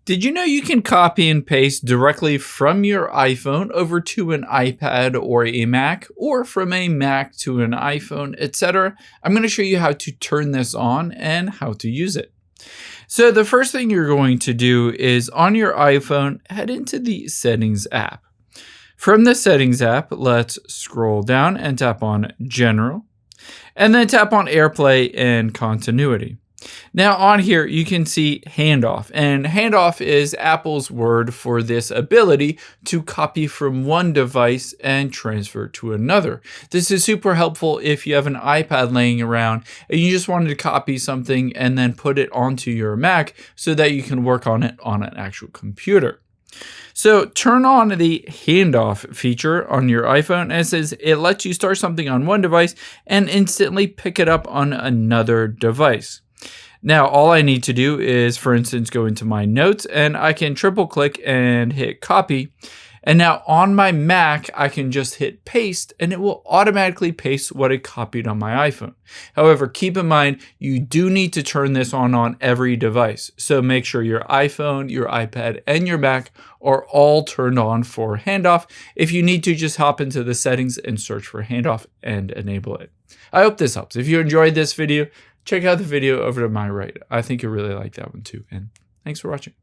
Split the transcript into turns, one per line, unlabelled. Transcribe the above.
Did you know you can copy and paste directly from your iPhone over to an iPad or a Mac, or from a Mac to an iPhone, etc.? I'm going to show you how to turn this on and how to use it. So the first thing you're going to do is on your iPhone, head into the Settings app. From the Settings app, let's scroll down and tap on General, and then tap on AirPlay and Continuity. Now on here, you can see handoff, and handoff is Apple's word for this ability to copy from one device and transfer to another. This is super helpful if you have an iPad laying around and you just wanted to copy something and then put it onto your Mac so that you can work on it on an actual computer. So turn on the handoff feature on your iPhone, and it says it lets you start something on one device and instantly pick it up on another device. Now, all I need to do is, for instance, go into my notes and I can triple click and hit copy. And now on my Mac, I can just hit paste and it will automatically paste what I copied on my iPhone. However, keep in mind, you do need to turn this on every device. So make sure your iPhone, your iPad, and your Mac are all turned on for handoff. If you need to, just hop into the settings and search for handoff and enable it. I hope this helps. If you enjoyed this video, check out the video over to my right. I think you'll really like that one too. And thanks for watching.